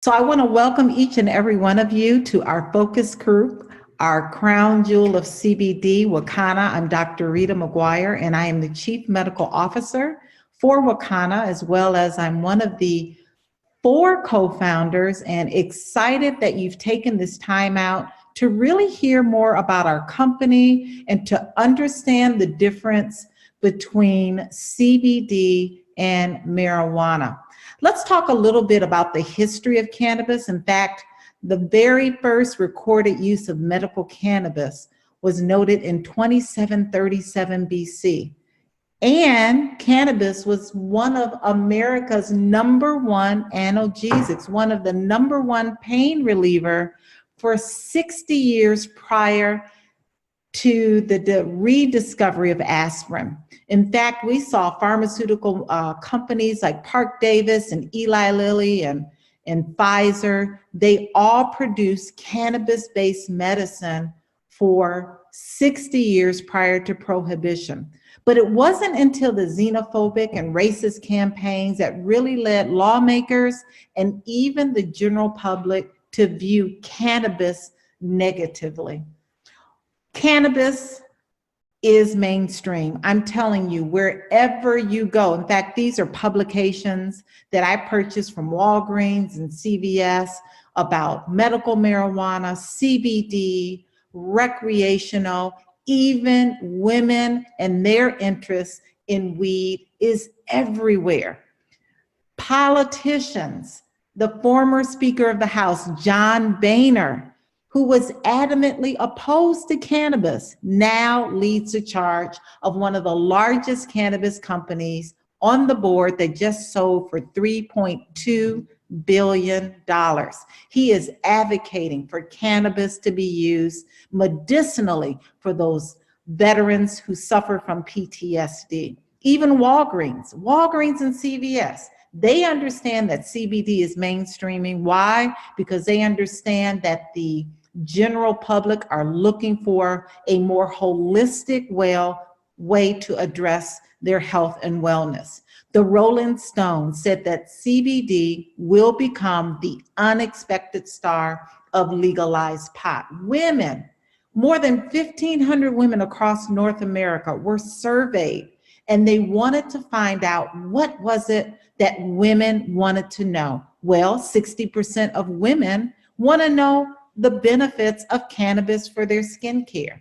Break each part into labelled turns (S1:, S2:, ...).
S1: So I want to welcome each and every one of you to our focus group, our crown jewel of CBD, Wakanna. I'm Dr. Rita McGuire, and I am the Chief Medical Officer for Wakanna, as well as I'm one of the four co-founders, and excited that you've taken this time out to really hear more about our company and to understand the difference between CBD and marijuana. Let's talk a little bit about the history of cannabis. In fact, the very first recorded use of medical cannabis was noted in 2737 BC. And cannabis was one of America's #1 analgesics, one of the #1 pain reliever for 60 years prior to the rediscovery of aspirin. In fact, we saw pharmaceutical companies like Park Davis and Eli Lilly and Pfizer, they all produced cannabis-based medicine for 60 years prior to prohibition. But it wasn't until the xenophobic and racist campaigns that really led lawmakers and even the general public to view cannabis negatively. Cannabis is mainstream. I'm telling you, wherever you go. In fact, these are publications that I purchased from Walgreens and CVS about medical marijuana, CBD, recreational, even women and their interest in weed is everywhere. Politicians, the former Speaker of the House, John Boehner, who was adamantly opposed to cannabis, now leads the charge of one of the largest cannabis companies on the board that just sold for $3.2 billion. He is advocating for cannabis to be used medicinally for those veterans who suffer from PTSD. Even Walgreens and CVS, they understand that CBD is mainstreaming. Why? Because they understand that the general public are looking for a more holistic way to address their health and wellness. The Rolling Stone said that CBD will become the unexpected star of legalized pot. Women, more than 1,500 women across North America were surveyed, and they wanted to find out what was it that women wanted to know. Well, 60% of women want to know the benefits of cannabis for their skincare.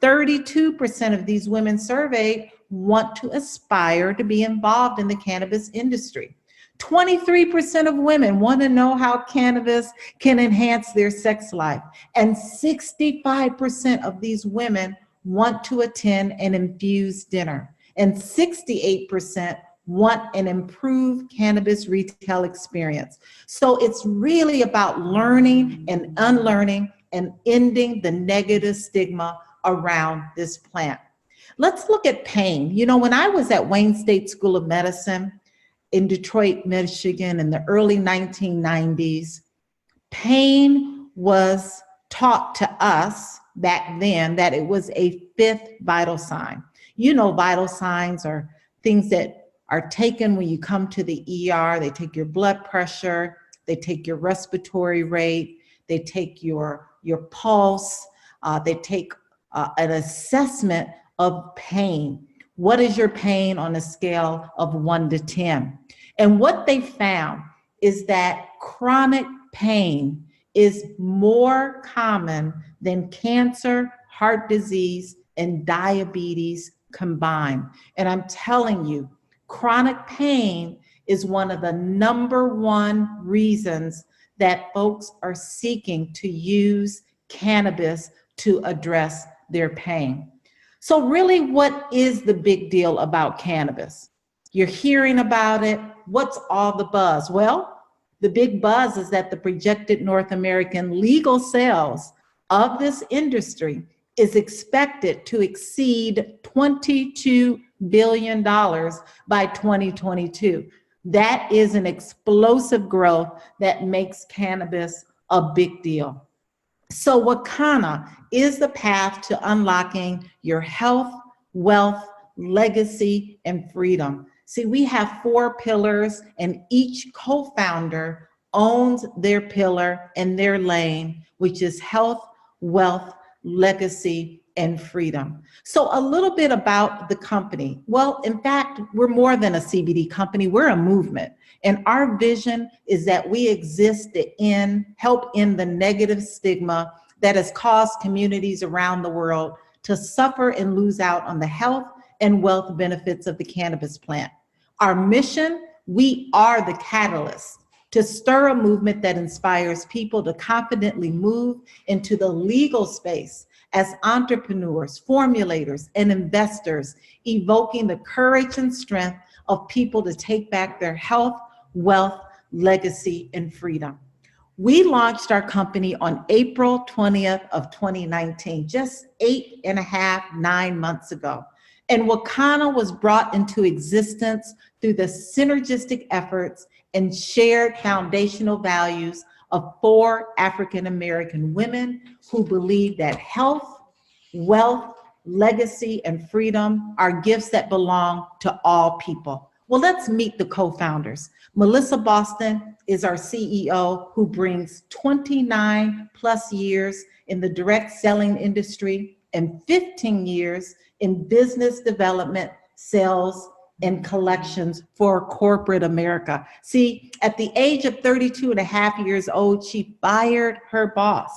S1: 32% of these women surveyed want to aspire to be involved in the cannabis industry. 23% of women want to know how cannabis can enhance their sex life. And 65% of these women want to attend an infused dinner. And 68% want an improved cannabis retail experience. So it's really about learning and unlearning and ending the negative stigma around this plant. Let's look at pain. You know, when I was at Wayne State School of Medicine in Detroit, Michigan in the early 1990s, pain was taught to us back then that it was a 5th vital sign. You know, vital signs are things that are taken when you come to the ER. They take your blood pressure, they take your respiratory rate, they take your pulse, they take an assessment of pain. What is your pain on a scale of 1 to 10? And what they found is that chronic pain is more common than cancer, heart disease, and diabetes combined. And I'm telling you, chronic pain is one of the #1 reasons that folks are seeking to use cannabis to address their pain. So really, what is the big deal about cannabis? You're hearing about it. What's all the buzz? Well, the big buzz is that the projected North American legal sales of this industry is expected to exceed $22 billion by 2022. That is an explosive growth that makes cannabis a big deal. So Wakanna is the path to unlocking your health, wealth, legacy, and freedom. See, we have 4 pillars, and each co-founder owns their pillar and their lane, which is health, wealth, legacy, and freedom. So a little bit about the company. Well, in fact, we're more than a CBD company, we're a movement. And our vision is that we exist to help end the negative stigma that has caused communities around the world to suffer and lose out on the health and wealth benefits of the cannabis plant. Our mission, we are the catalyst to stir a movement that inspires people to confidently move into the legal space as entrepreneurs, formulators, and investors, evoking the courage and strength of people to take back their health, wealth, legacy, and freedom. We launched our company on April 20th of 2019, just 9 months ago. And Wakanna was brought into existence through the synergistic efforts and shared foundational values of 4 African-American women who believe that health, wealth, legacy, and freedom are gifts that belong to all people. Well, let's meet the co-founders. Melissa Boston is our CEO, who brings 29 plus years in the direct selling industry and 15 years in business development, sales, and collections for corporate America. See, at the age of 32 and a half years old, she fired her boss.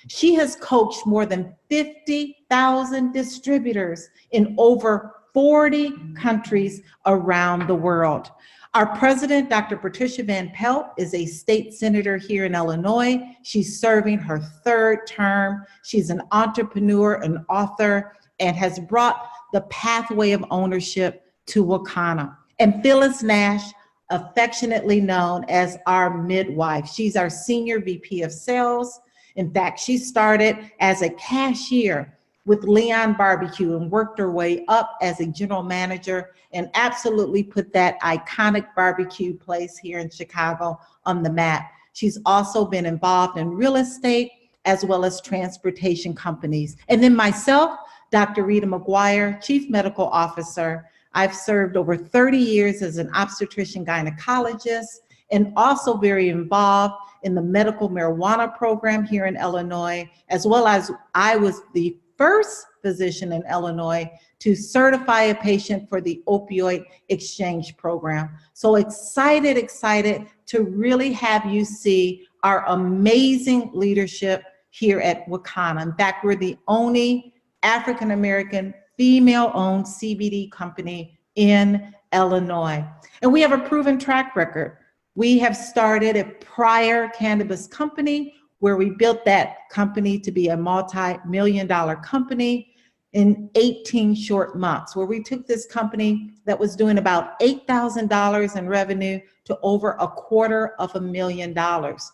S1: She has coached more than 50,000 distributors in over 40 countries around the world. Our president, Dr. Patricia Van Pelt, is a state senator here in Illinois. She's serving her 3rd term. She's an entrepreneur, an author, and has brought the pathway of ownership to Wakanna. And Phyllis Nash, affectionately known as our midwife. She's our senior VP of sales. In fact, she started as a cashier with Leon Barbecue and worked her way up as a general manager and absolutely put that iconic barbecue place here in Chicago on the map. She's also been involved in real estate as well as transportation companies. And then myself, Dr. Rita McGuire, Chief Medical Officer. I've served over 30 years as an obstetrician gynecologist and also very involved in the medical marijuana program here in Illinois, as well as I was the first physician in Illinois to certify a patient for the opioid exchange program. So excited to really have you see our amazing leadership here at Wakanna. In fact, we're the only African-American female-owned CBD company in Illinois. And we have a proven track record. We have started a prior cannabis company where we built that company to be a multi-million-dollar company in 18 short months, where we took this company that was doing about $8,000 in revenue to over $250,000.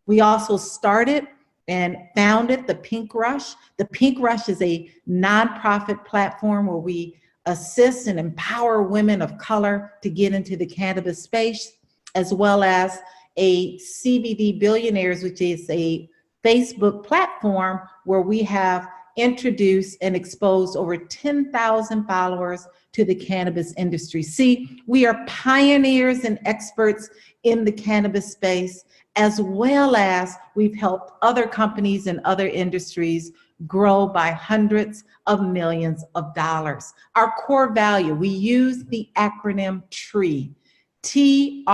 S1: We also started and founded the Pink Rush. The Pink Rush is a nonprofit platform where we assist and empower women of color to get into the cannabis space, as well as a CBD Billionaires, which is a Facebook platform where we have introduced and exposed over 10,000 followers to the cannabis industry. See, we are pioneers and experts in the cannabis space, as well as we've helped other companies and other industries grow by hundreds of millions of dollars. Our core value, we use the acronym TREE, T-R-E-E-E.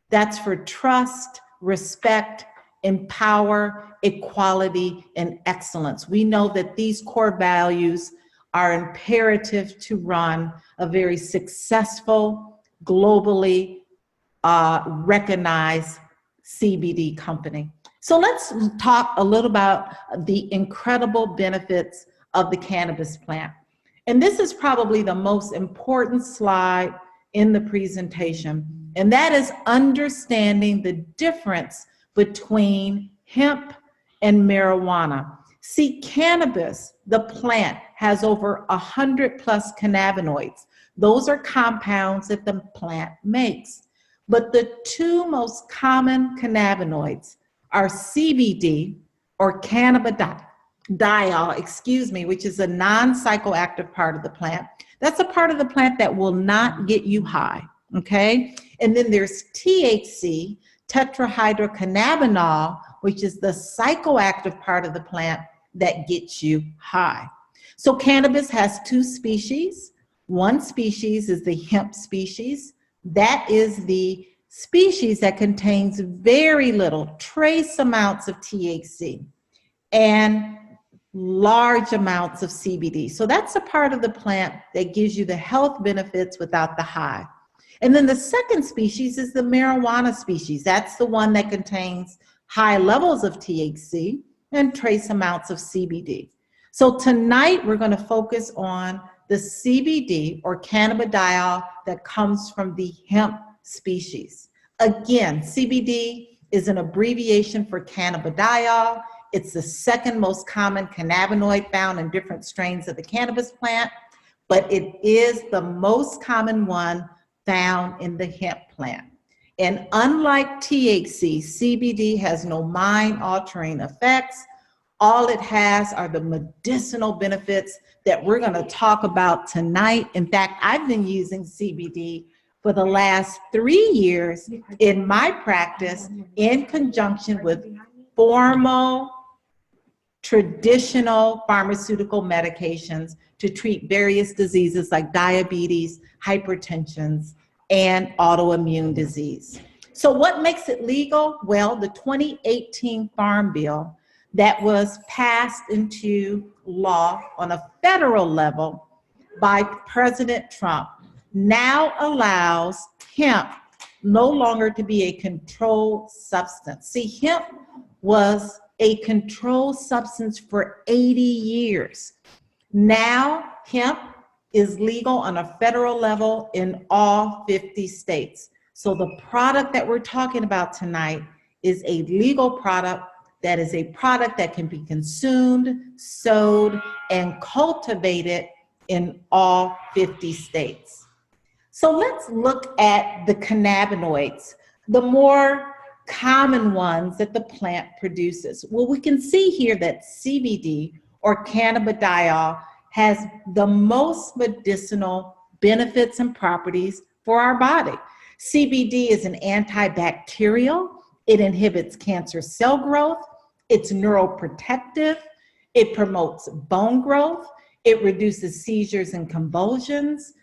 S1: That's for trust, respect, empower, equality, and excellence. We know that these core values are imperative to run a very successful, globally recognized CBD company. So let's talk a little about the incredible benefits of the cannabis plant. And this is probably the most important slide in the presentation, and that is understanding the difference between hemp and marijuana. See, cannabis, the plant, has over 100 plus cannabinoids. Those are compounds that the plant makes. But the 2 most common cannabinoids are CBD, or cannabidiol, which is a non-psychoactive part of the plant. That's a part of the plant that will not get you high, okay? And then there's THC, tetrahydrocannabinol, which is the psychoactive part of the plant that gets you high. So cannabis has two species. One species is the hemp species. That is the species that contains very little, trace amounts of THC and large amounts of CBD. So that's a part of the plant that gives you the health benefits without the high. And then the second species is the marijuana species. That's the one that contains high levels of THC and trace amounts of CBD. So tonight we're going to focus on the CBD or cannabidiol that comes from the hemp species. Again, CBD is an abbreviation for cannabidiol. It's the second most common cannabinoid found in different strains of the cannabis plant, but it is the most common one found in the hemp plant. And unlike THC, CBD has no mind-altering effects. All it has are the medicinal benefits that we're going to talk about tonight. In fact, I've been using CBD for the last 3 years in my practice in conjunction with formal, traditional pharmaceutical medications to treat various diseases like diabetes, hypertension, and autoimmune disease. So what makes it legal? Well, the 2018 Farm Bill that was passed into law on a federal level by President Trump now allows hemp no longer to be a controlled substance. See, hemp was a controlled substance for 80 years. Now, hemp is legal on a federal level in all 50 states. So the product that we're talking about tonight is a legal product that is a product that can be consumed, sowed, and cultivated in all 50 states. So let's look at the cannabinoids, the more common ones that the plant produces. Well, we can see here that CBD or cannabidiol has the most medicinal benefits and properties for our body. CBD is an antibacterial. It inhibits cancer cell growth. It's neuroprotective. It promotes bone growth. It reduces seizures and convulsions.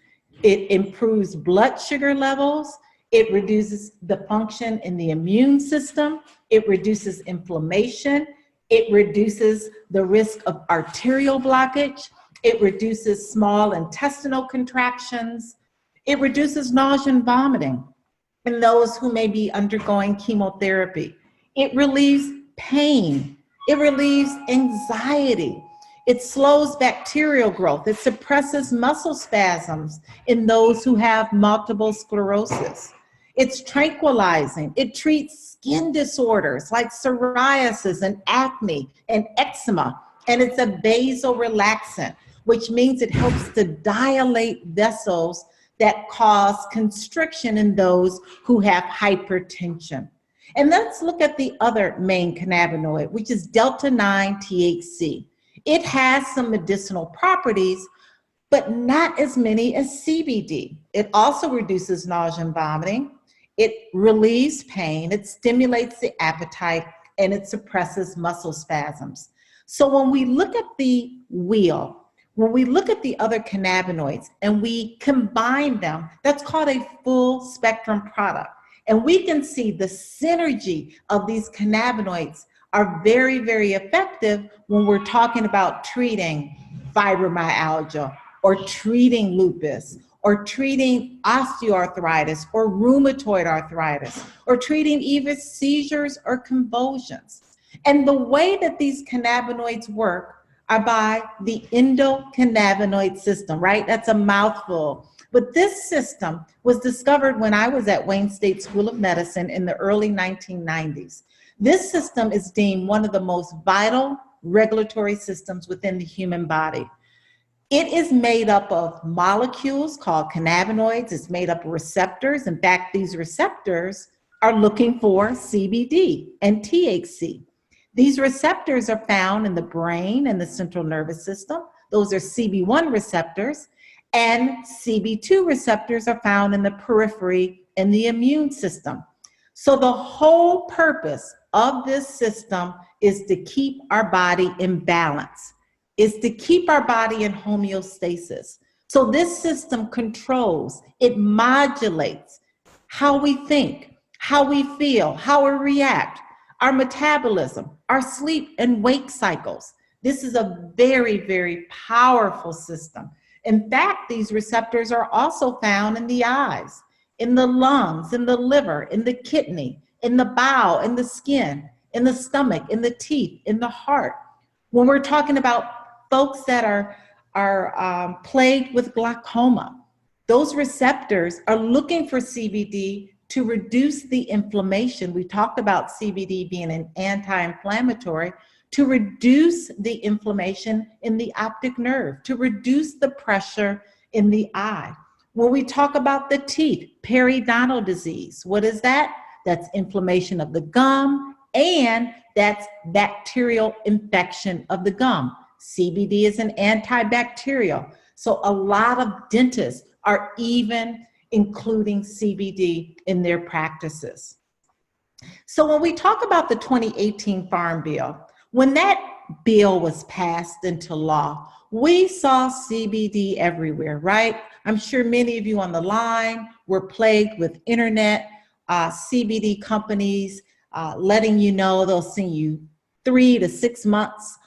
S1: It improves blood sugar levels. It reduces the function in the immune system. It reduces inflammation. It reduces the risk of arterial blockage. It reduces small intestinal contractions. It reduces nausea and vomiting in those who may be undergoing chemotherapy. It relieves pain. It relieves anxiety. It slows bacterial growth. It suppresses muscle spasms in those who have multiple sclerosis. It's tranquilizing. It treats skin disorders like psoriasis and acne and eczema. And it's a vasorelaxant, which means it helps to dilate vessels that cause constriction in those who have hypertension. And let's look at the other main cannabinoid, which is delta-9 THC. It has some medicinal properties, but not as many as CBD. It also reduces nausea and vomiting. It relieves pain. It stimulates the appetite, and it suppresses muscle spasms. So when we look at the wheel, when we look at the other cannabinoids and we combine them, that's called a full spectrum product. And we can see the synergy of these cannabinoids are very, very effective when we're talking about treating fibromyalgia or treating lupus or treating osteoarthritis or rheumatoid arthritis or treating even seizures or convulsions. And the way that these cannabinoids work are by the endocannabinoid system, right? That's a mouthful. But this system was discovered when I was at Wayne State School of Medicine in the early 1990s. This system is deemed one of the most vital regulatory systems within the human body. It is made up of molecules called cannabinoids. It's made up of receptors. In fact, these receptors are looking for CBD and THC. These receptors are found in the brain and the central nervous system. Those are CB1 receptors, and CB2 receptors are found in the periphery and the immune system. So the whole purpose of this system is to keep our body in balance, is to keep our body in homeostasis. So this system controls, it modulates how we think, how we feel, how we react, our metabolism, our sleep and wake cycles. This is a very, very powerful system. In fact, these receptors are also found in the eyes, in the lungs, in the liver, in the kidney, in the bowel, in the skin, in the stomach, in the teeth, in the heart. When we're talking about folks that are plagued with glaucoma, those receptors are looking for CBD to reduce the inflammation. We talked about CBD being an anti-inflammatory, to reduce the inflammation in the optic nerve, to reduce the pressure in the eye. When we talk about the teeth, periodontal disease, what is that? That's inflammation of the gum, and that's bacterial infection of the gum. CBD is an antibacterial. So a lot of dentists are even including CBD in their practices. So when we talk about the 2018 Farm Bill, when that bill was passed into law, we saw CBD everywhere, right? I'm sure many of you on the line were plagued with internet CBD companies letting you know they'll send you 3 to 6 months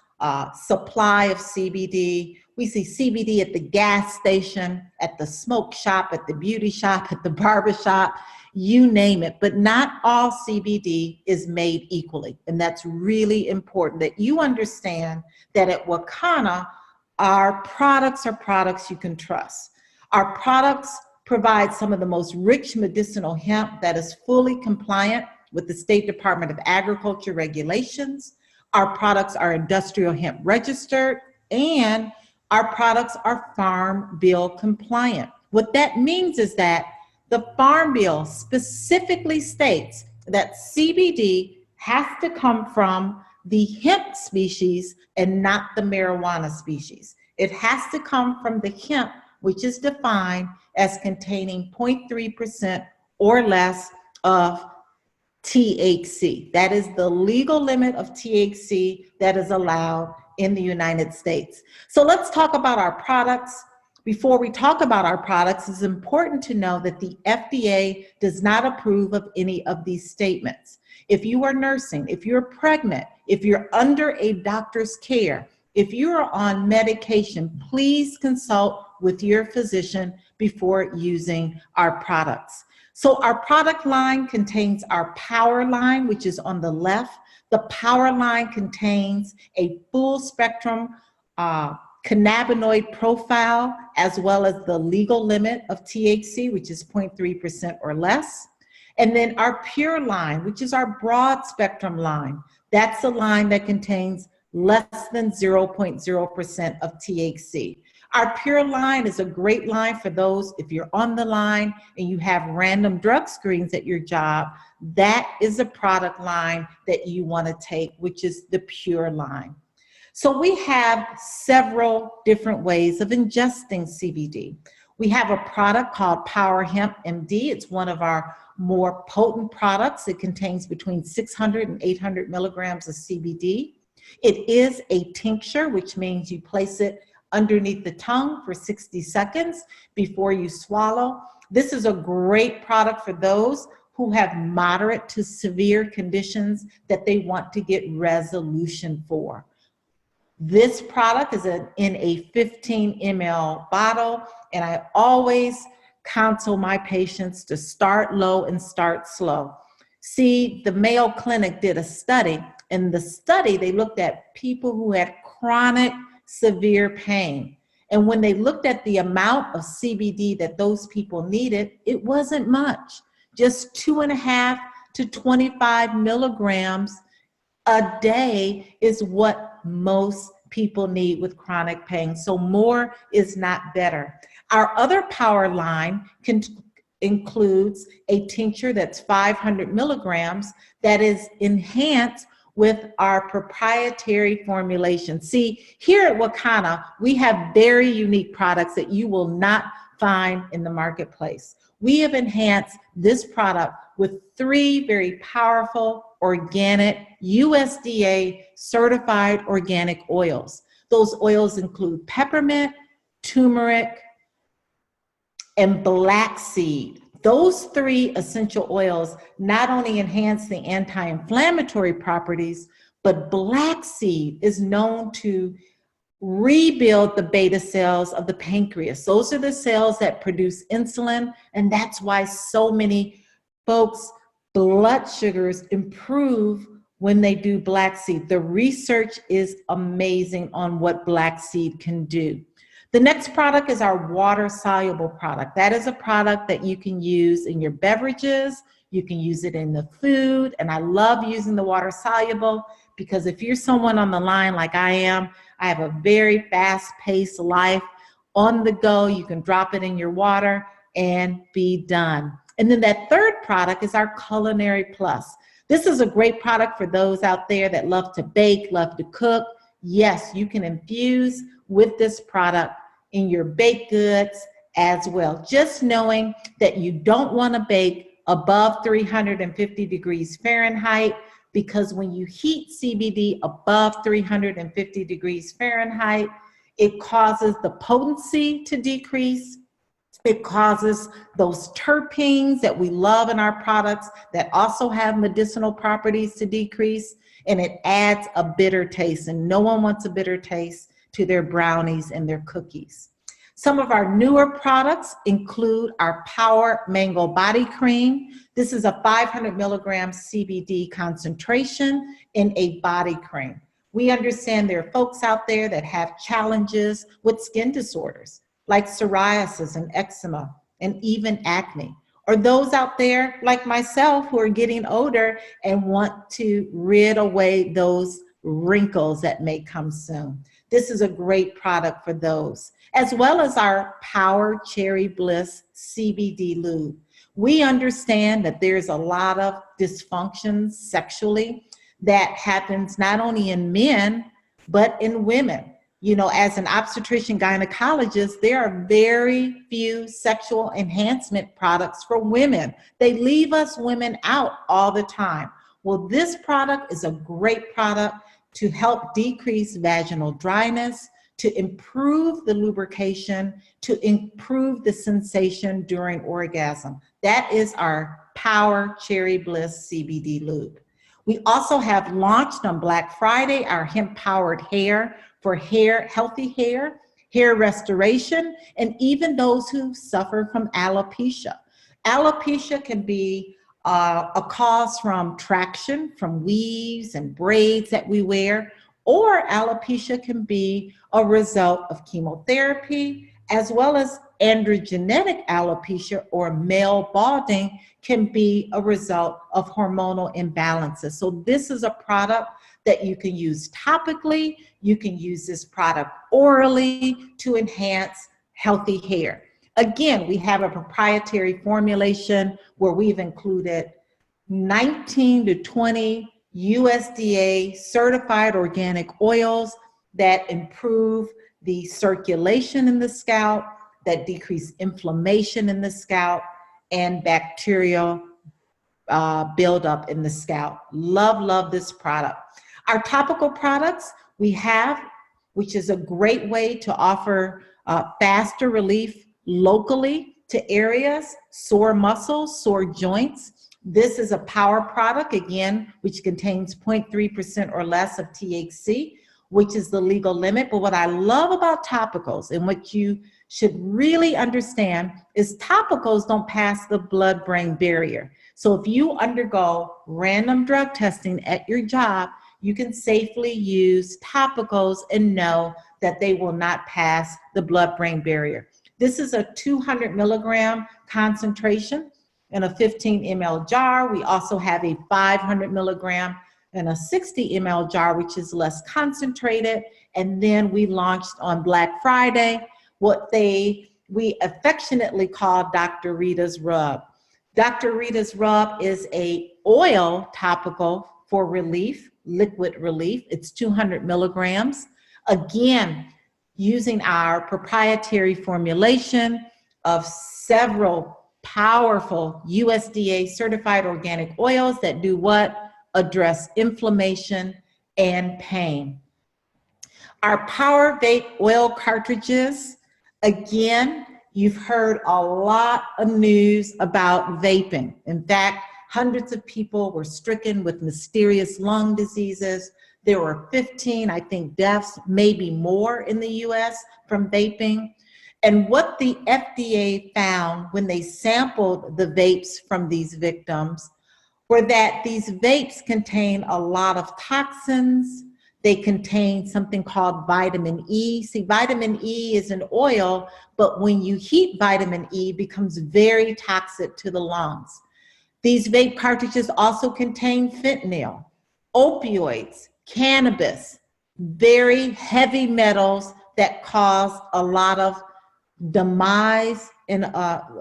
S1: supply of CBD. We see CBD at the gas station, at the smoke shop, at the beauty shop, at the barber shop, you name it. But not all CBD is made equally. And that's really important that you understand that at Wakanna, our products are products you can trust. Our products provide some of the most rich medicinal hemp that is fully compliant with the State Department of Agriculture regulations. Our products are industrial hemp registered, and our products are Farm Bill compliant. What that means is that the Farm Bill specifically states that CBD has to come from the hemp species and not the marijuana species. It has to come from the hemp, which is defined as containing 0.3% or less of THC. That is the legal limit of THC that is allowed in the United States. So let's talk about our products. Before we talk about our products, it's important to know that the FDA does not approve of any of these statements. If you are nursing, if you're pregnant, if you're under a doctor's care, if you are on medication, please consult with your physician before using our products. So our product line contains our power line, which is on the left. The power line contains a full spectrum cannabinoid profile, as well as the legal limit of THC, which is 0.3% or less. And then our pure line, which is our broad spectrum line. That's a line that contains less than 0.0% of THC. Our pure line is a great line for those, if you're on the line and you have random drug screens at your job, that is a product line that you want to take, which is the pure line. So we have several different ways of ingesting CBD. We have a product called Power Hemp MD. It's one of our more potent products. It contains between 600 and 800 milligrams of CBD. It is a tincture, which means you place it underneath the tongue for 60 seconds before you swallow. This is a great product for those who have moderate to severe conditions that they want to get resolution for. This product is in a 15 ml bottle, and I always counsel my patients to start low and start slow. See, the Mayo Clinic did a study. In the study, they looked at people who had chronic severe pain. And when they looked at the amount of CBD that those people needed, it wasn't much, just 2.5 to 25 milligrams a day is what most people need with chronic pain. So more is not better. Our other power line includes a tincture that's 500 milligrams that is enhanced with our proprietary formulation. See, here at Wakanna, we have very unique products that you will not find in the marketplace. We have enhanced this product with 3 very powerful, organic, USDA certified organic oils. Those oils include peppermint, turmeric, and black seed. Those 3 essential oils not only enhance the anti-inflammatory properties, but black seed is known to rebuild the beta cells of the pancreas. Those are the cells that produce insulin, and that's why so many folks' blood sugars improve when they do black seed. The research is amazing on what black seed can do. The next product is our water-soluble product. That is a product that you can use in your beverages, you can use it in the food, and I love using the water-soluble because if you're someone on the line like I am, I have a very fast-paced life. On the go, you can drop it in your water and be done. And then that third product is our Culinary Plus. This is a great product for those out there that love to bake, love to cook. Yes, you can infuse with this product in your baked goods as well. Just knowing that you don't want to bake above 350 degrees Fahrenheit, because when you heat CBD above 350 degrees Fahrenheit, it causes the potency to decrease. It causes those terpenes that we love in our products that also have medicinal properties to decrease, and it adds a bitter taste, and no one wants a bitter taste to their brownies and their cookies. Some of our newer products include our Power Mango Body Cream. This is a 500 milligram CBD concentration in a body cream. We understand there are folks out there that have challenges with skin disorders like psoriasis and eczema and even acne, or those out there like myself who are getting older and want to rid away those wrinkles that may come soon. This is a great product for those, as well as our Power Cherry Bliss CBD Lube. We understand that there's a lot of dysfunctions sexually that happens not only in men, but in women. You know, as an obstetrician gynecologist, there are very few sexual enhancement products for women. They leave us women out all the time. Well, this product is a great product to help decrease vaginal dryness, to improve the lubrication, to improve the sensation during orgasm. That is our Power Cherry Bliss CBD Lube. We also have launched on Black Friday our hemp-powered hair for healthy hair, hair restoration, and even those who suffer from alopecia. Alopecia can be a cause from traction, from weaves and braids that we wear, or alopecia can be a result of chemotherapy, as well as androgenetic alopecia or male balding can be a result of hormonal imbalances. So this is a product that you can use topically. You can use this product orally to enhance healthy hair. Again, we have a proprietary formulation where we've included 19 to 20 USDA certified organic oils that improve the circulation in the scalp, that decrease inflammation in the scalp, and bacterial buildup in the scalp. Love this product. Our topical products we have, which is a great way to offer faster relief locally to areas, sore muscles, sore joints. This is a power product, again, which contains 0.3% or less of THC, which is the legal limit. But what I love about topicals and what you should really understand is topicals don't pass the blood-brain barrier. So if you undergo random drug testing at your job, you can safely use topicals and know that they will not pass the blood-brain barrier. This is a 200 milligram concentration in a 15 ml jar. We also have a 500 milligram in a 60 ml jar, which is less concentrated. And then we launched on Black Friday what we affectionately call Dr. Rita's Rub. Dr. Rita's Rub is a oil topical for relief, liquid relief. It's 200 milligrams. Again, using our proprietary formulation, of several powerful USDA certified organic oils that do what? Address inflammation and pain. Our Power Vape oil cartridges, again, you've heard a lot of news about vaping. In fact, hundreds of people were stricken with mysterious lung diseases. There were 15, I think, deaths, maybe more in the US from vaping. And what the FDA found when they sampled the vapes from these victims were that these vapes contain a lot of toxins. They contain something called vitamin E. See, vitamin E is an oil, but when you heat vitamin E, it becomes very toxic to the lungs. These vape cartridges also contain fentanyl, opioids, cannabis, very heavy metals that cause a lot of demise and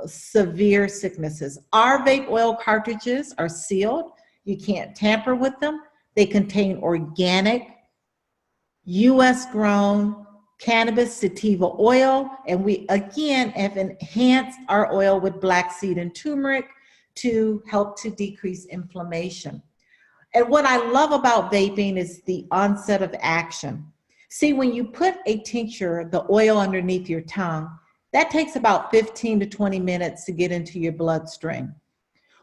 S1: severe sicknesses. Our vape oil cartridges are sealed. You can't tamper with them. They contain organic, US grown cannabis sativa oil. And we, again, have enhanced our oil with black seed and turmeric to help to decrease inflammation. And what I love about vaping is the onset of action. See, when you put a tincture, the oil underneath your tongue, that takes about 15 to 20 minutes to get into your bloodstream.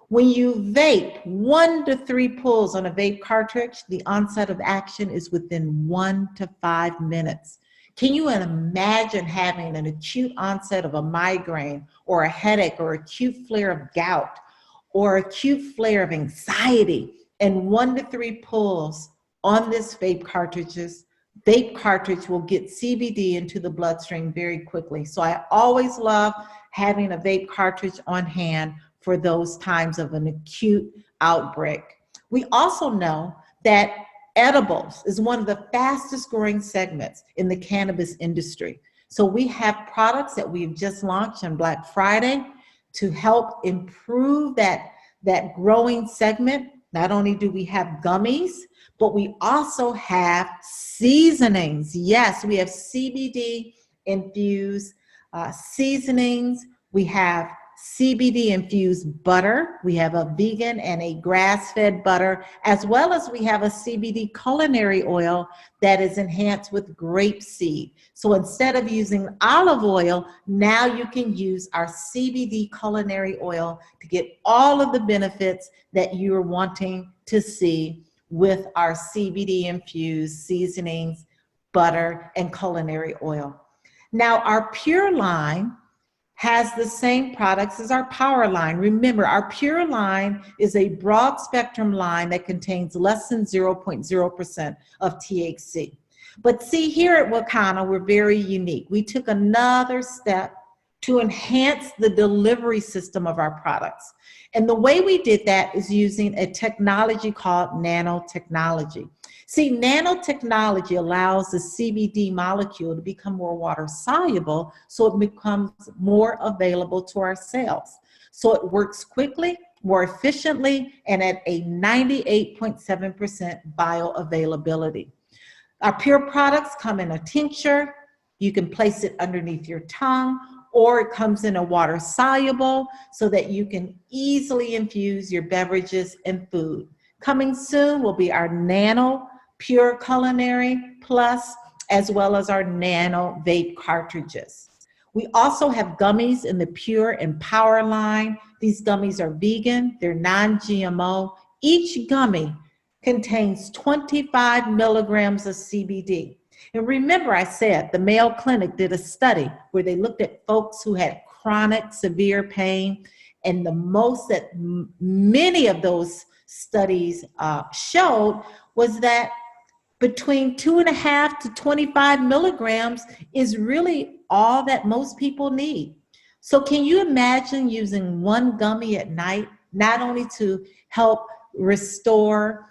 S1: When you vape 1 to 3 pulls on a vape cartridge, the onset of action is within 1 to 5 minutes. Can you imagine having an acute onset of a migraine or a headache or acute flare of gout or acute flare of anxiety, and 1 to 3 pulls on this vape cartridge will get CBD into the bloodstream very quickly. So I always love having a vape cartridge on hand for those times of an acute outbreak. We also know that edibles is one of the fastest growing segments in the cannabis industry. So we have products that we've just launched on Black Friday to help improve that growing segment. Not only do we have gummies, but we also have seasonings. Yes, we have CBD infused seasonings. We have CBD infused butter. We have a vegan and a grass-fed butter, as well as we have a CBD culinary oil that is enhanced with grapeseed. So instead of using olive oil, now you can use our CBD culinary oil to get all of the benefits that you're wanting to see with our CBD infused seasonings, butter, and culinary oil. Now, our Pure line has the same products as our Power line. Remember, our Pure line is a broad spectrum line that contains less than 0.0% of THC. But see, here at Wakanna, we're very unique. We took another step to enhance the delivery system of our products. And the way we did that is using a technology called nanotechnology. See, nanotechnology allows the CBD molecule to become more water soluble, so it becomes more available to our cells. So it works quickly, more efficiently, and at a 98.7% bioavailability. Our Pure products come in a tincture. You can place it underneath your tongue, or it comes in a water soluble so that you can easily infuse your beverages and food. Coming soon will be our Nano Pure Culinary Plus, as well as our Nano Vape cartridges. We also have gummies in the Pure and Power line. These gummies are vegan, they're non-GMO. Each gummy contains 25 milligrams of CBD. And remember, I said the Mayo Clinic did a study where they looked at folks who had chronic severe pain, and the most that many of those studies showed was that between 2.5 to 25 milligrams is really all that most people need. So can you imagine using one gummy at night, not only to help restore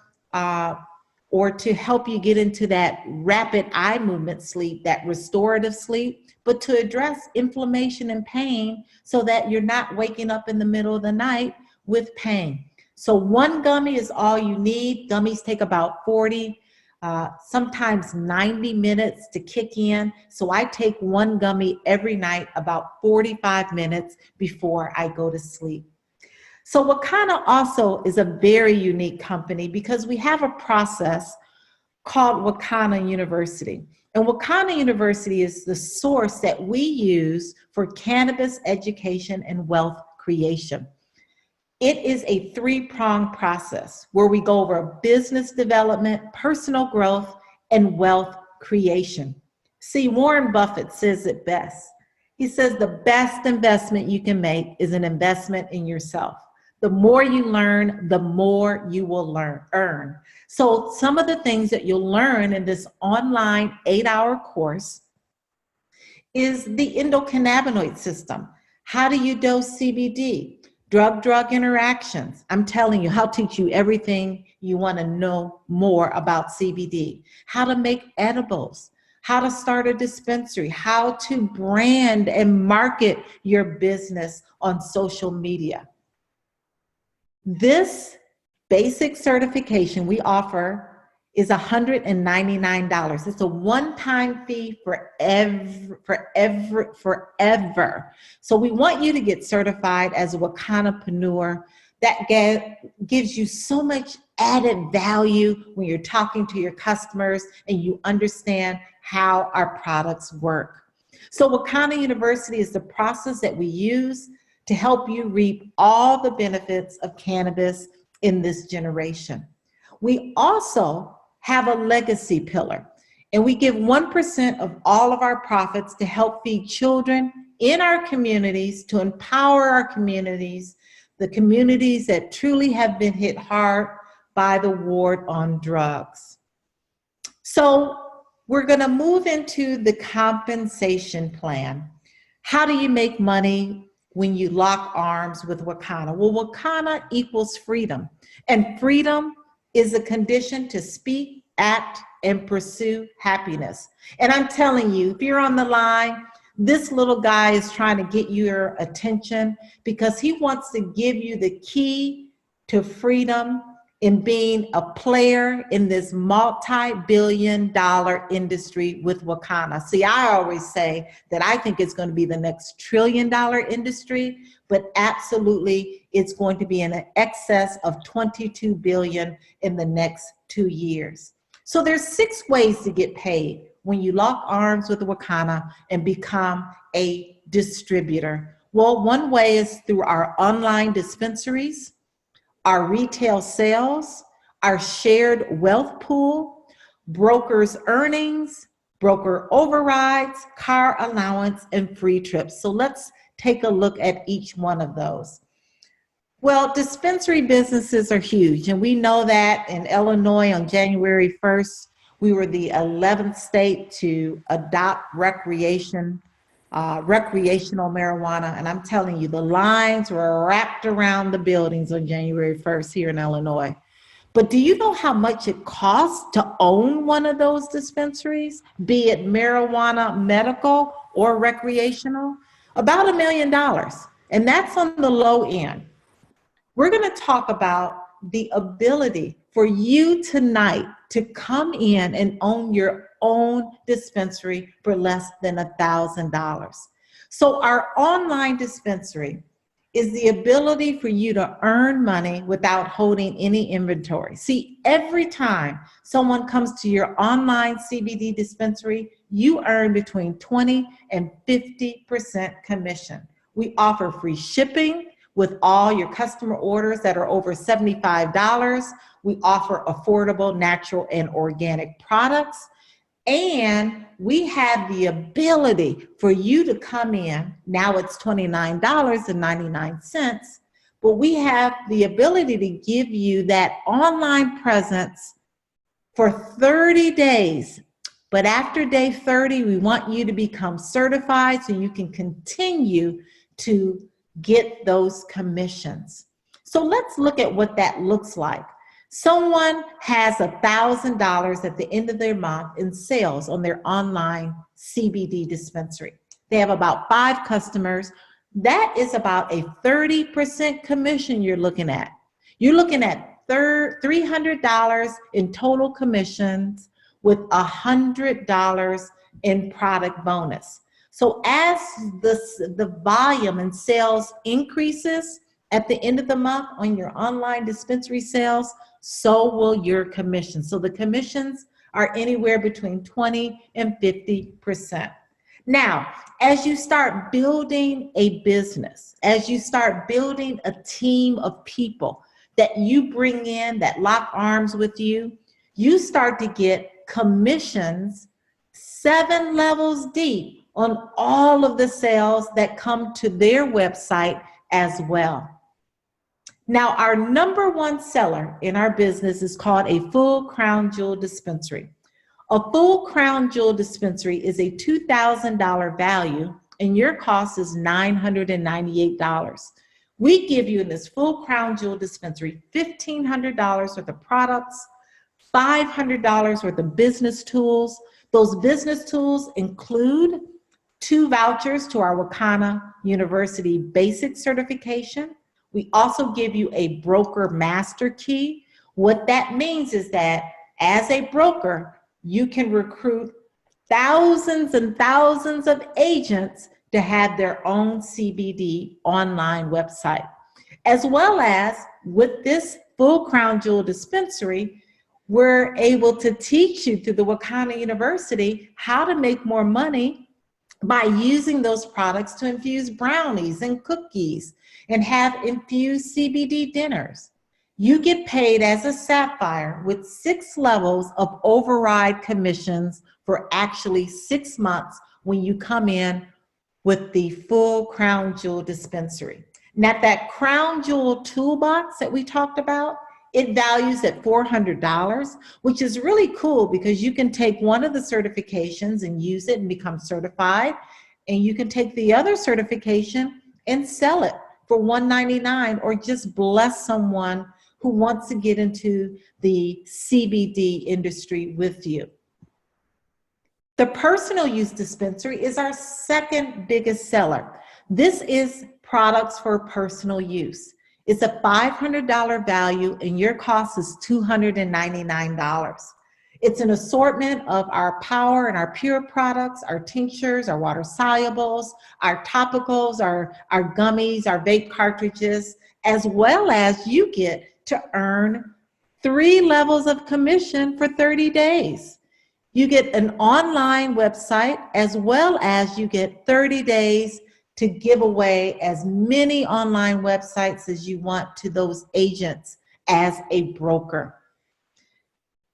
S1: or to help you get into that rapid eye movement sleep, that restorative sleep, but to address inflammation and pain so that you're not waking up in the middle of the night with pain. So one gummy is all you need. Gummies take about 40 sometimes 90 minutes to kick in. So I take one gummy every night, about 45 minutes before I go to sleep. So Wakanna also is a very unique company because we have a process called Wakanna University. And Wakanna University is the source that we use for cannabis education and wealth creation. It is a three-pronged process where we go over business development, personal growth, and wealth creation. See, Warren Buffett says it best. He says the best investment you can make is an investment in yourself. The more you learn, the more you will earn. So some of the things that you'll learn in this online 8-hour course is the endocannabinoid system. How do you dose CBD? Drug-drug interactions. I'm telling you, I'll teach you everything you want to know more about CBD. How to make edibles, how to start a dispensary, how to brand and market your business on social media. This basic certification we offer is $199. It's a one-time fee forever. So we want you to get certified as a Wakannapreneur. That gives you so much added value when you're talking to your customers and you understand how our products work. So Wakanna University is the process that we use to help you reap all the benefits of cannabis in this generation. We also have a legacy pillar, and we give 1% of all of our profits to help feed children in our communities, to empower our communities, the communities that truly have been hit hard by the war on drugs. So we're gonna move into the compensation plan. How do you make money when you lock arms with Wakanna? Well, Wakanna equals freedom, and freedom is a condition to speak, act, and pursue happiness. And I'm telling you, if you're on the line, this little guy is trying to get your attention because he wants to give you the key to freedom in being a player in this multi-billion-dollar industry with Wakanna. See, I always say that I think it's going to be the next trillion-dollar industry, but absolutely it's going to be in excess of $22 billion in the next 2 years. So there's 6 ways to get paid when you lock arms with Wakanna and become a distributor. Well, one way is through our online dispensaries, our retail sales, our shared wealth pool, brokers' earnings, broker overrides, car allowance, and free trips. So let's take a look at each one of those. Well, dispensary businesses are huge, and we know that in Illinois on January 1st, we were the 11th state to adopt recreational marijuana, and I'm telling you, the lines were wrapped around the buildings on January 1st here in Illinois. But do you know how much it costs to own one of those dispensaries, be it marijuana, medical, or recreational? About $1 million, and that's on the low end. We're going to talk about the ability for you tonight to come in and own your own dispensary for less than $1,000. So our online dispensary is the ability for you to earn money without holding any inventory. See, every time someone comes to your online CBD dispensary, you earn between 20 and 50% commission. We offer free shipping with all your customer orders that are over $75. We offer affordable, natural, and organic products. And we have the ability for you to come in. Now it's $29.99, but we have the ability to give you that online presence for 30 days. But after day 30, we want you to become certified so you can continue to get those commissions. So let's look at what that looks like. Someone has $1,000 at the end of their month in sales on their online CBD dispensary. They have about 5 customers. That is about a 30% commission you're looking at. You're looking at $300 in total commissions with $100 in product bonus. So as the volume and sales increases at the end of the month on your online dispensary sales, so will your commissions. So the commissions are anywhere between 20 and 50%. Now, as you start building a business, as you start building a team of people that you bring in that lock arms with you, you start to get commissions 7 levels deep on all of the sales that come to their website as well. Now, our number one seller in our business is called a full crown jewel dispensary. A full crown jewel dispensary is a $2,000 value and your cost is $998. We give you in this full crown jewel dispensary $1,500 worth of products, $500 worth of business tools. Those business tools include 2 vouchers to our Wakanna University basic certification. We also give you a broker master key. What that means is that as a broker, you can recruit thousands and thousands of agents to have their own CBD online website. As well as with this full crown jewel dispensary, we're able to teach you through the Wakanna University how to make more money by using those products to infuse brownies and cookies and have infused CBD dinners. You get paid as a sapphire with 6 levels of override commissions for actually 6 months when you come in with the full crown jewel dispensary. Now that crown jewel toolbox that we talked about, it values at $400, which is really cool because you can take one of the certifications and use it and become certified, and you can take the other certification and sell it for $199 or just bless someone who wants to get into the CBD industry with you. The personal use dispensary is our second biggest seller. This is products for personal use. It's a $500 value and your cost is $299. It's an assortment of our power and our pure products, our tinctures, our water solubles, our topicals, our gummies, our vape cartridges, as well as you get to earn 3 levels of commission for 30 days. You get an online website as well as you get 30 days to give away as many online websites as you want to those agents as a broker.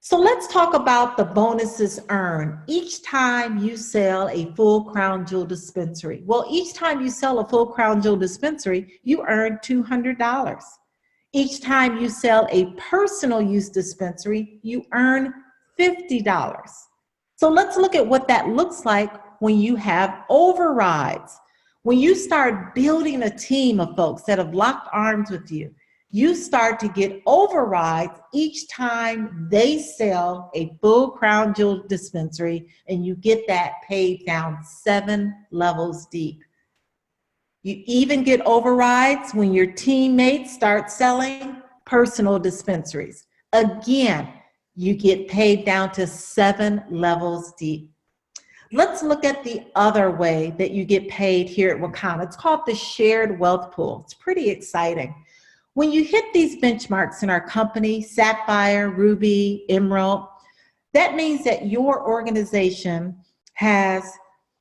S1: So let's talk about the bonuses earned each time you sell a full crown jewel dispensary. Well, each time you sell a full crown jewel dispensary, you earn $200. Each time you sell a personal use dispensary, you earn $50. So let's look at what that looks like when you have overrides. When you start building a team of folks that have locked arms with you, you start to get overrides each time they sell a full crown jewel dispensary, and you get that paid down 7 levels deep. You even get overrides when your teammates start selling personal dispensaries. Again, you get paid down to 7 levels deep. Let's look at the other way that you get paid here at Wakanna. It's called the shared wealth pool. It's pretty exciting. When you hit these benchmarks in our company, Sapphire, Ruby, Emerald, that means that your organization has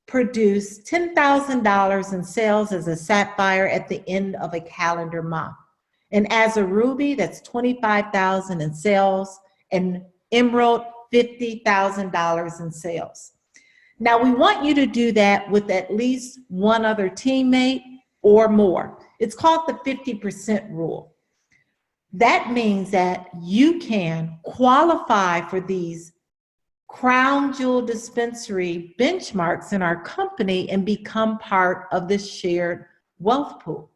S1: produced $10,000 in sales as a Sapphire at the end of a calendar month. And as a Ruby, that's $25,000 in sales, and Emerald, $50,000 in sales. Now, we want you to do that with at least one other teammate or more. It's called the 50% rule. That means that you can qualify for these crown jewel dispensary benchmarks in our company and become part of this shared wealth pool.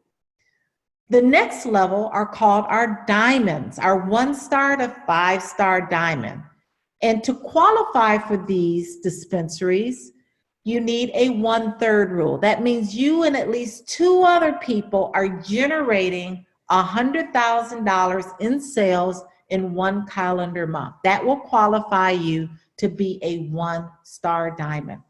S1: The next level are called our diamonds, our 1-star to 5-star diamond. And to qualify for these dispensaries, you need a 1/3 rule. That means you and at least 2 other people are generating $100,000 in sales in 1 calendar month. That will qualify you to be a 1-star diamond.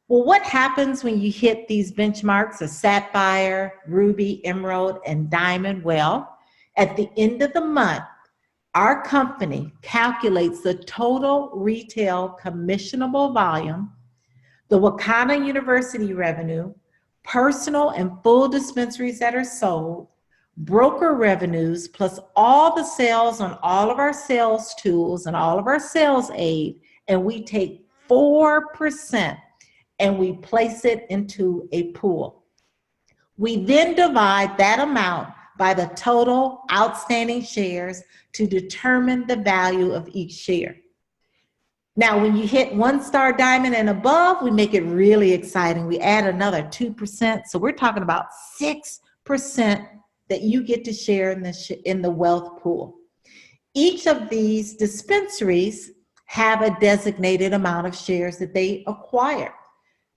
S1: Well, what happens when you hit these benchmarks of sapphire, ruby, emerald, and diamond? Well, at the end of the month, our company calculates the total retail commissionable volume, the Wakanna University revenue, personal and full dispensaries that are sold, broker revenues, plus all the sales on all of our sales tools and all of our sales aid, and we take 4% and we place it into a pool. We then divide that amount by the total outstanding shares to determine the value of each share. Now, when you hit 1-star diamond and above, we make it really exciting. We add another 2%. So we're talking about 6% that you get to share in the wealth pool. Each of these dispensaries have a designated amount of shares that they acquire.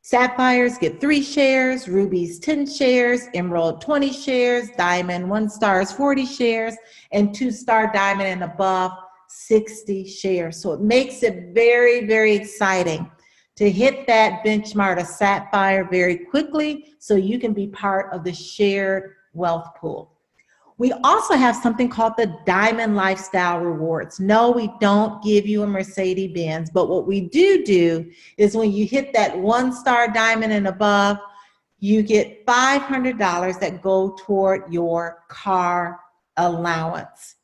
S1: Sapphires get 3 shares, rubies 10 shares, emerald 20 shares, diamond 1-stars 40 shares, and 2-star diamond and above 60 shares. So it makes it very, very exciting to hit that benchmark of sapphire very quickly so you can be part of the shared wealth pool. We also have something called the Diamond Lifestyle Rewards. No, we don't give you a Mercedes-Benz, but what we do is when you hit that 1-star diamond and above, you get $500 that go toward your car allowance.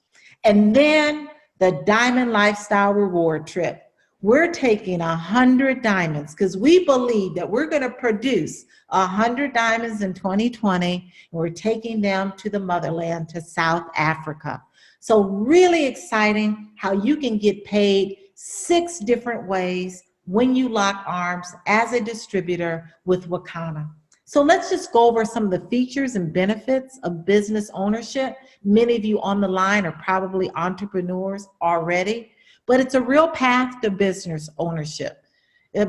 S1: And then the Diamond Lifestyle Reward Trip. We're taking 100 diamonds because we believe that we're going to produce 100 diamonds in 2020. And we're taking them to the motherland, to South Africa. So really exciting how you can get paid 6 different ways when you lock arms as a distributor with Wakanna. So let's just go over some of the features and benefits of business ownership. Many of you on the line are probably entrepreneurs already, but it's a real path to business ownership.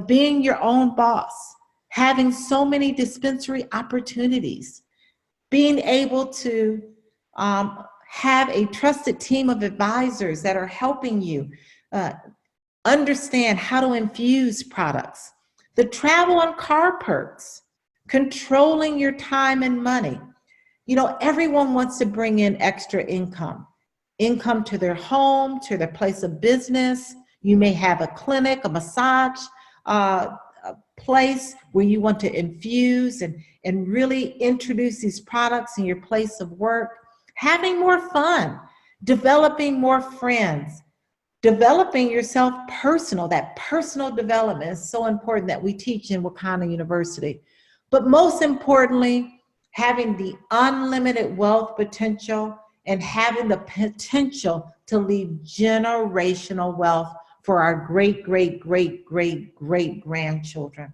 S1: Being your own boss, having so many dispensary opportunities, being able to have a trusted team of advisors that are helping you understand how to infuse products, the travel and car perks, controlling your time and money. You know, everyone wants to bring in extra income to their home, to their place of business. You may have a clinic, a massage a place where you want to infuse and really introduce these products in your place of work. Having more fun, developing more friends, developing yourself personal. That personal development is so important that we teach in Wakanna University. But most importantly, having the unlimited wealth potential and having the potential to leave generational wealth for our great, great, great, great, great grandchildren.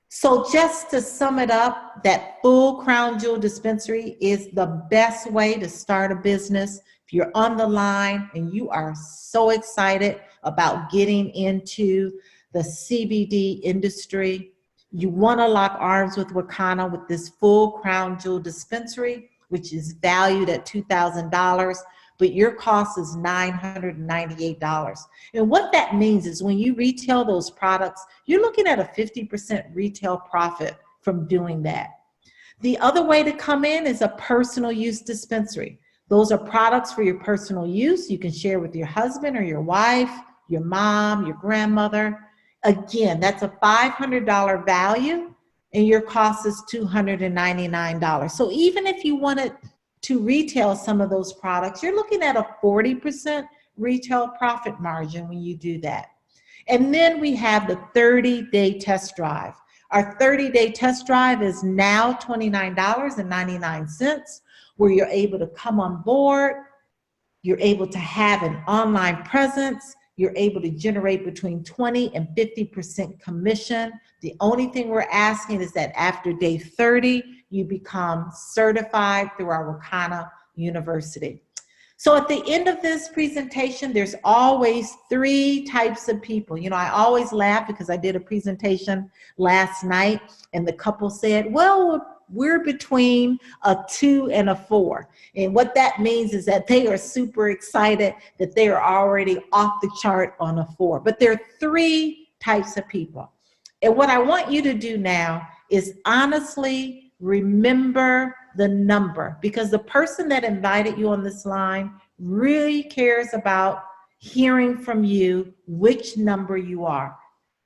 S1: So just to sum it up, that full crown jewel dispensary is the best way to start a business. If you're on the line and you are so excited about getting into the CBD industry, you want to lock arms with Wakanna with this full crown jewel dispensary, which is valued at $2,000, but your cost is $998. And what that means is when you retail those products, you're looking at a 50% retail profit from doing that. The other way to come in is a personal use dispensary. Those are products for your personal use. You can share with your husband or your wife, your mom, your grandmother. Again, that's a $500 value and your cost is $299. So even if you wanted to retail some of those products, you're looking at a 40% retail profit margin when you do that. And then we have the 30-day test drive. Our 30-day test drive is now $29.99, where you're able to come on board, you're able to have an online presence, you're able to generate between 20 and 50% commission. The only thing we're asking is that after day 30, you become certified through our Wakanna University. So at the end of this presentation, there's always 3 types of people. You know, I always laugh because I did a presentation last night and the couple said, well, We're between a 2 and a 4. And what that means is that they are super excited that they are already off the chart on a 4. But there are 3 types of people. And what I want you to do now is honestly remember the number, because the person that invited you on this line really cares about hearing from you which number you are.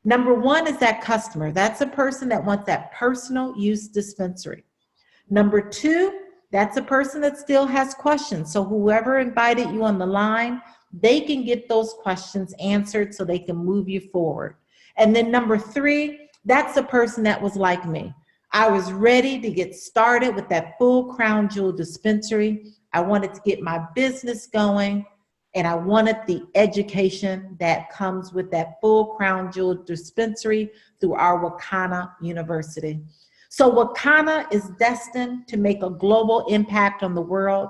S1: Number 1 is that customer. That's a person that wants that personal use dispensary. Number 2, that's a person that still has questions. So whoever invited you on the line, they can get those questions answered so they can move you forward. And then number 3, that's a person that was like me. I was ready to get started with that full crown jewel dispensary. I wanted to get my business going, and I wanted the education that comes with that full crown jewel dispensary through our Wakanna University. So Wakanna is destined to make a global impact on the world.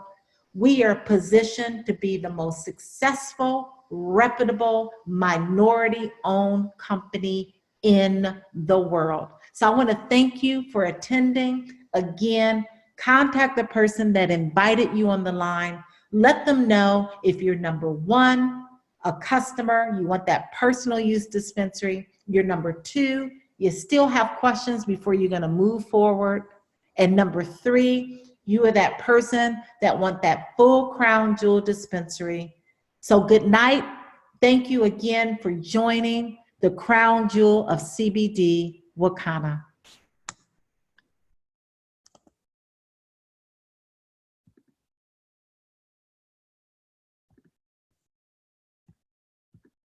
S1: We are positioned to be the most successful, reputable, minority-owned company in the world. So I want to thank you for attending. Again, contact the person that invited you on the line. Let them know if you're number 1, a customer, you want that personal use dispensary. You're number 2, you still have questions before you're going to move forward. And number 3, you are that person that want that full crown jewel dispensary. So good night. Thank you again for joining the Crown Jewel of CBD, Wakanna.